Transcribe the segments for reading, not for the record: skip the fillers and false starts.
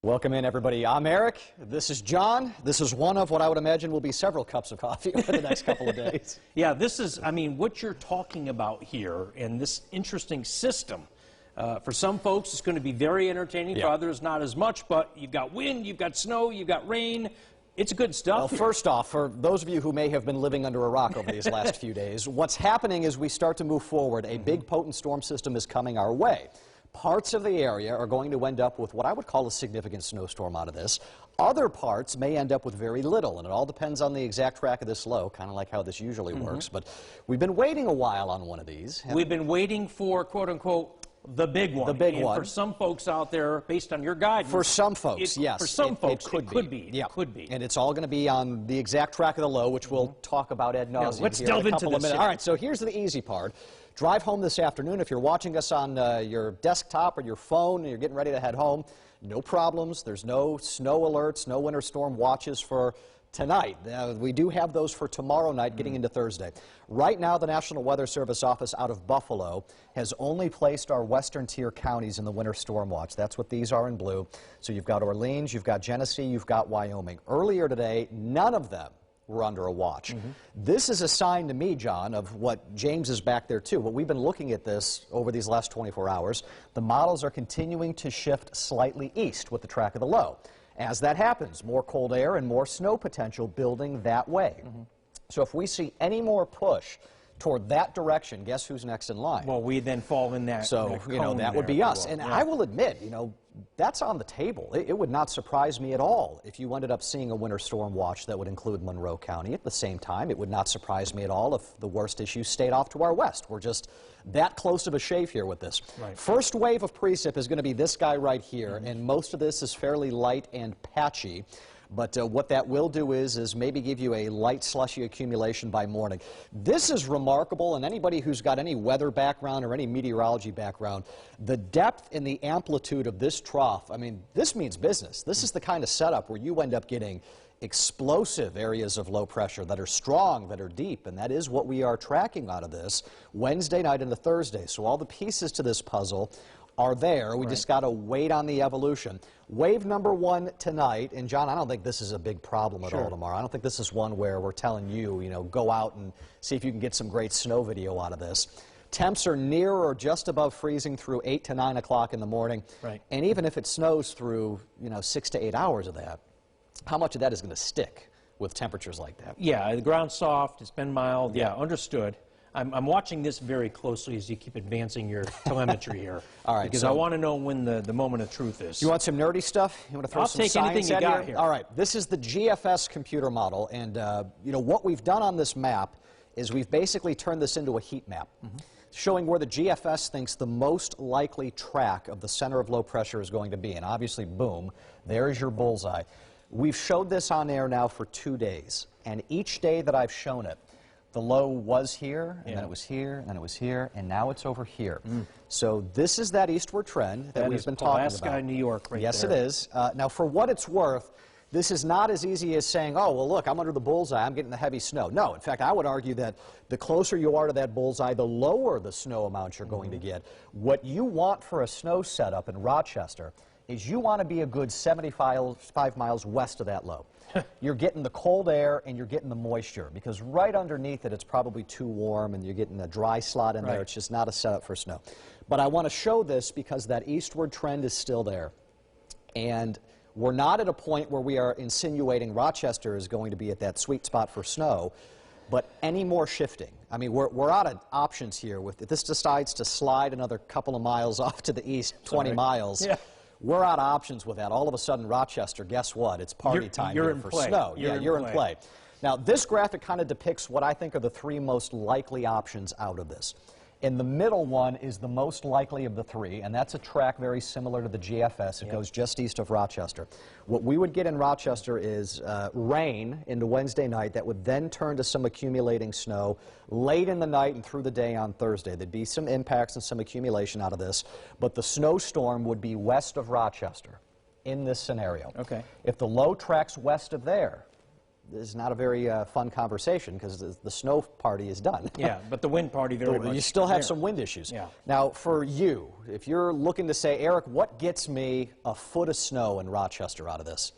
Welcome in, everybody. I'm Eric. This is John. This is one of what I would imagine will be several cups of coffee over the next couple of days. Yeah, this is, I mean, what you're talking about here and this interesting system. For some folks, it's going to be very entertaining. Yeah. For others, not as much. But you've got wind, you've got snow, you've got rain. It's good stuff. Well, first off, for those of you who may have been living under a rock over these last few days, what's happening is we start to move forward. A big potent storm system is coming our way. Parts of the area are going to end up with what I would call a significant snowstorm out of this. Other parts may end up with very little, and it all depends on the exact track of this low, kind of like how this usually works. But we've been waiting a while on one of these. We've been waiting for, quote-unquote, the big one. The big and one. For some folks out there, based on your guidance. For some folks, yes. For some folks, it could be. Yeah. It could be. And it's all going to be on the exact track of the low, which we'll talk about ad nauseum let's here delve in a into couple of this. minutes. All right, so here's the easy part. Drive home this afternoon. If you're watching us on your desktop or your phone and you're getting ready to head home, no problems. There's no snow alerts, no winter storm watches for tonight. We do have those for tomorrow night getting into Thursday. Right now, the National Weather Service office out of Buffalo has only placed our western tier counties in the winter storm watch. That's what these are in blue. So you've got Orleans, you've got Genesee, you've got Wyoming. Earlier today, none of them were under a watch. This is a sign to me, John, of what James is back there too. But we've been looking at this over these last 24 hours. The models are continuing to shift slightly east with the track of the low. As that happens, more cold air and more snow potential building that way. So if we see any more push toward that direction, guess who's next in line? Well, we then fall in that. So, you know, that would be us. And I will admit, you know, that's on the table. It would not surprise me at all if you ended up seeing a winter storm watch that would include Monroe County. At the same time, it would not surprise me at all if the worst issue stayed off to our west. We're just that close of a shave here with this. Right. First wave of precip is going to be this guy right here, and most of this is fairly light and patchy. But what that will do is maybe give you a light slushy accumulation by morning. This is remarkable, and anybody who's got any weather background or any meteorology background, the depth and the amplitude of this trough, I mean, this means business. This is the kind of setup where you end up getting explosive areas of low pressure that are strong, that are deep, and that is what we are tracking out of this Wednesday night into Thursday. So all the pieces to this puzzle are there. We just got to wait on the evolution. Wave number one tonight, and John, I don't think this is a big problem at all tomorrow. I don't think this is one where we're telling you, you know, go out and see if you can get some great snow video out of this. Temps are near or just above freezing through 8 to 9 o'clock in the morning. Right. And even if it snows through, you know, 6 to 8 hours of that, how much of that is going to stick with temperatures like that? Yeah, the ground's soft, it's been mild. Yeah, understood. I'm watching this very closely as you keep advancing your telemetry here. All right. Because I want to know when the moment of truth is. You want some nerdy stuff? You want to throw some science I'll take anything you got here? here. All right. This is the GFS computer model, and you know what we've done on this map is we've basically turned this into a heat map, showing where the GFS thinks the most likely track of the center of low pressure is going to be. And obviously, boom, there's your bullseye. We've showed this on air now for 2 days, and each day that I've shown it, the low was here, and then it was here, and then it was here, and now it's over here. So this is that eastward trend that we've been talking about. Alaska, New York, right Yes, there. it is. Now, for what it's worth, this is not as easy as saying, oh, well, look, I'm under the bullseye, I'm getting the heavy snow. No, in fact, I would argue that the closer you are to that bullseye, the lower the snow amount you're going to get. What you want for a snow setup in Rochester is you want to be a good 75 miles west of that low. You're getting the cold air and you're getting the moisture, because right underneath it, it's probably too warm and you're getting a dry slot in there. It's just not a setup for snow. But I want to show this because that eastward trend is still there. And we're not at a point where we are insinuating Rochester is going to be at that sweet spot for snow, but any more shifting. I mean, we're out of options here. If this decides to slide another couple of miles off to the east, 20 miles, we're out of options with that. All of a sudden, Rochester, guess what? It's party time here for snow. You're in play. Now, this graphic kind of depicts what I think are the three most likely options out of this. And the middle one is the most likely of the three, and that's a track very similar to the GFS. It goes just east of Rochester. What we would get in Rochester is rain into Wednesday night that would then turn to some accumulating snow late in the night and through the day on Thursday. There'd be some impacts and some accumulation out of this, but the snowstorm would be west of Rochester in this scenario. Okay. If the low tracks west of there, is not a very fun conversation because the snow party is done. Yeah, but the wind party very much. You still have some wind issues. Yeah. Now, for you, if you're looking to say, Eric, what gets me a foot of snow in Rochester out of this?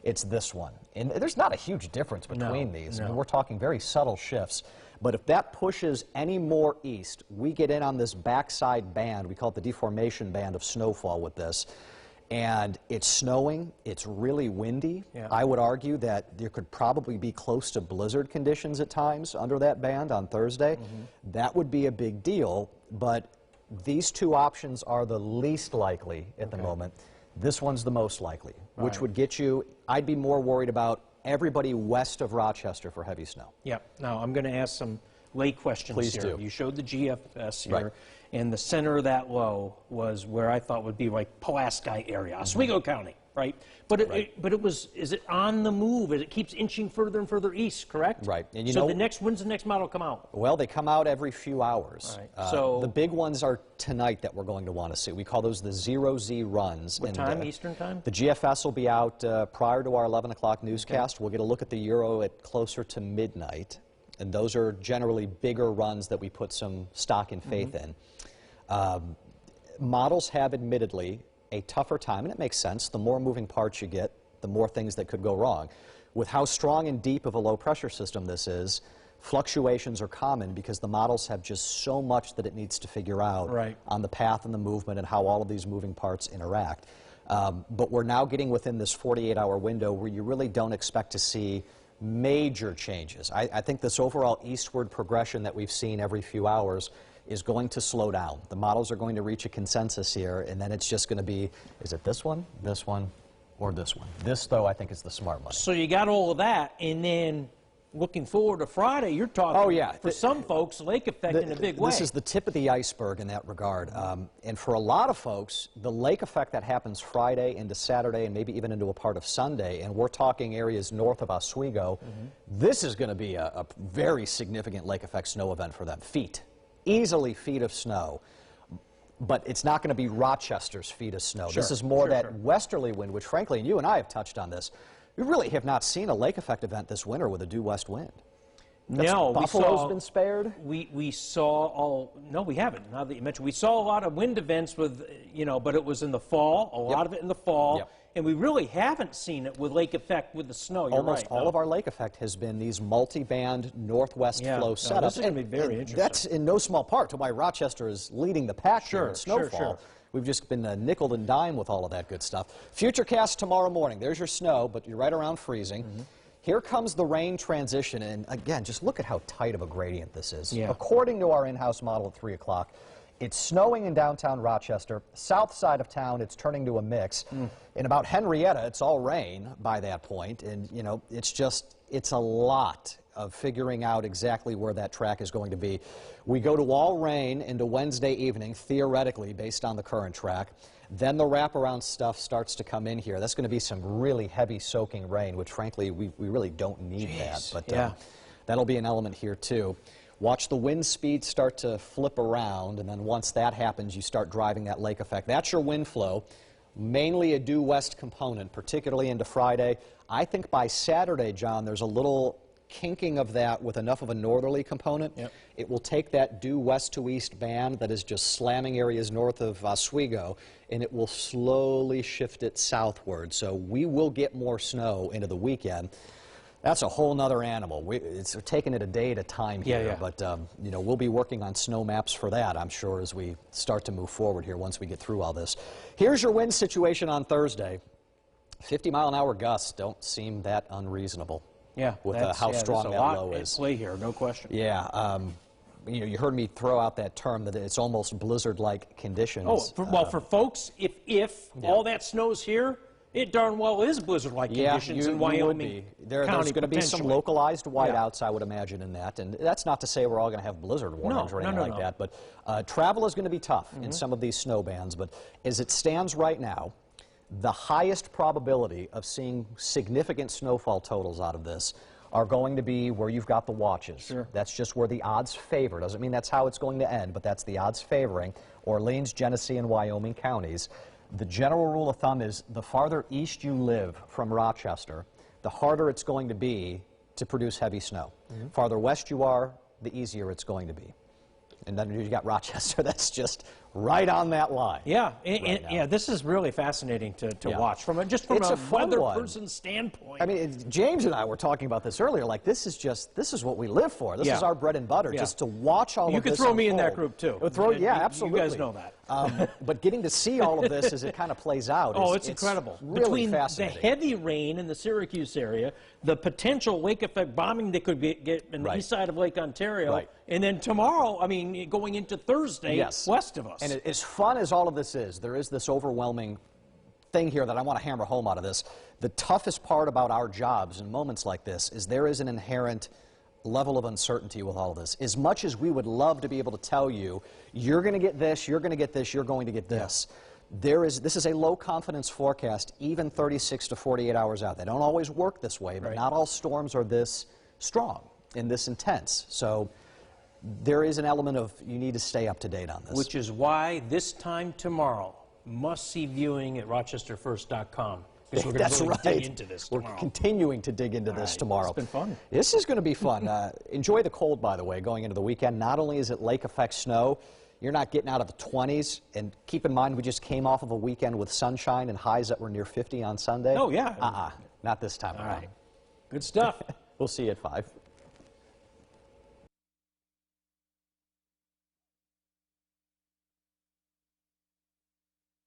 It's this one. And there's not a huge difference between these. I mean, we're talking very subtle shifts. But if that pushes any more east, we get in on this backside band. We call it the deformation band of snowfall with this. And it's snowing, it's really windy. Yeah. I would argue that there could probably be close to blizzard conditions at times under that band on Thursday. That would be a big deal, but these two options are the least likely at the moment. This one's the most likely, which would get you, I'd be more worried about everybody west of Rochester for heavy snow. Yeah. Now, I'm going to ask some lay questions Please here. do. You showed the GFS here, and the center of that low was where I thought would be like Pulaski area, Oswego County, right? But is it on the move? It keeps inching further and further east, correct? Right. And so when's the next model come out? Well, they come out every few hours. Right. So the big ones are tonight that we're going to want to see. We call those the 0Z runs. What time, Eastern time? The GFS will be out prior to our 11 o'clock newscast. We'll get a look at the Euro at closer to midnight. And those are generally bigger runs that we put some stock and faith in. Models have admittedly a tougher time, and it makes sense. The more moving parts you get, the more things that could go wrong. With how strong and deep of a low-pressure system this is, fluctuations are common because the models have just so much that it needs to figure out on the path and the movement and how all of these moving parts interact. But we're now getting within this 48-hour window where you really don't expect to see major changes. I think this overall eastward progression that we've seen every few hours is going to slow down. The models are going to reach a consensus here, and then it's just going to be, is it this one, or this one? This, though, I think is the smart money. So you got all of that, and then looking forward to Friday, you're talking, for some folks, lake effect in a big way. This is the tip of the iceberg in that regard. And for a lot of folks, the lake effect that happens Friday into Saturday and maybe even into a part of Sunday, and we're talking areas north of Oswego, this is going to be a very significant lake effect snow event for them. Feet. Easily feet of snow. But it's not going to be Rochester's feet of snow. This is more that westerly wind, which frankly, and you and I have touched on this, we really have not seen a lake effect event this winter with a due west wind. No, Buffalo's been spared? We saw, no, we haven't, now that you mentioned. We saw a lot of wind events with, but it was in the fall, a lot of it in the fall. And we really haven't seen it with lake effect with the snow. Almost all of our lake effect has been these multi-band northwest flow setups. This is going to be very interesting. That's in no small part to why Rochester is leading the pack here in snowfall. We've just been nickel and dime with all of that good stuff. Futurecast tomorrow morning. There's your snow, but you're right around freezing. Here comes the rain transition, and again, just look at how tight of a gradient this is. According to our in-house model at 3 o'clock, it's snowing in downtown Rochester. South side of town, it's turning to a mix. In about Henrietta, it's all rain by that point, and it's a lot of figuring out exactly where that track is going to be. We go to all rain into Wednesday evening, theoretically, based on the current track. Then the wraparound stuff starts to come in here. That's going to be some really heavy soaking rain, which frankly, we really don't need that. But that'll be an element here too. Watch the wind speed start to flip around, and then once that happens, you start driving that lake effect. That's your wind flow, mainly a due west component, particularly into Friday. I think by Saturday, John, there's a little kinking of that with enough of a northerly component. It will take that due west to east band that is just slamming areas north of Oswego, and it will slowly shift it southward. So we will get more snow into the weekend. That's a whole nother animal. It's taking it a day at a time here, but we'll be working on snow maps for that, I'm sure, as we start to move forward here once we get through all this. Here's your wind situation on Thursday. 50-mile-an-hour gusts don't seem that unreasonable. With how strong that low is. Play here, no question. You heard me throw out that term that it's almost blizzard-like conditions. Well, for folks, if all that snow's here, it darn well is blizzard-like conditions in Wyoming. There's going to be some localized whiteouts, I would imagine, in that. And that's not to say we're all going to have blizzard warnings or anything like that. But travel is going to be tough in some of these snow bands. But as it stands right now, the highest probability of seeing significant snowfall totals out of this are going to be where you've got the watches. That's just where the odds favor. Doesn't mean that's how it's going to end, but that's the odds favoring Orleans, Genesee, and Wyoming counties. The general rule of thumb is the farther east you live from Rochester, the harder it's going to be to produce heavy snow. Farther west you are, the easier it's going to be. And then you got Rochester, that's just right on that line. Yeah, yeah. This is really fascinating to watch from just from a weather person's standpoint. I mean, James and I were talking about this earlier. Like, this is what we live for. This is our bread and butter. Just to watch all of this. You could throw me in that group too. Absolutely. You guys know that. But getting to see all of this as it kind of plays out. It's incredible. Really Between fascinating. the heavy rain in the Syracuse area, the potential lake effect bombing that could get in the east side of Lake Ontario, and then tomorrow, I mean, going into Thursday, west of us. And as fun as all of this is, there is this overwhelming thing here that I want to hammer home out of this. The toughest part about our jobs in moments like this is there is an inherent level of uncertainty with all of this. As much as we would love to be able to tell you, you're going to get this, you're going to get this, you're going to get this. This is a low confidence forecast, even 36 to 48 hours out. They don't always work this way, but not all storms are this strong and this intense. So there is an element of you need to stay up to date on this. Which is why this time tomorrow, must-see viewing at rochesterfirst.com. Because we're going to really dig into this tomorrow. We're continuing to dig into this tomorrow. It's been fun. This is going to be fun. Enjoy the cold, by the way, going into the weekend. Not only is it lake effect snow, you're not getting out of the 20s. And keep in mind, we just came off of a weekend with sunshine and highs that were near 50 on Sunday. Oh, yeah. Not this time around. Good stuff. We'll see you at 5.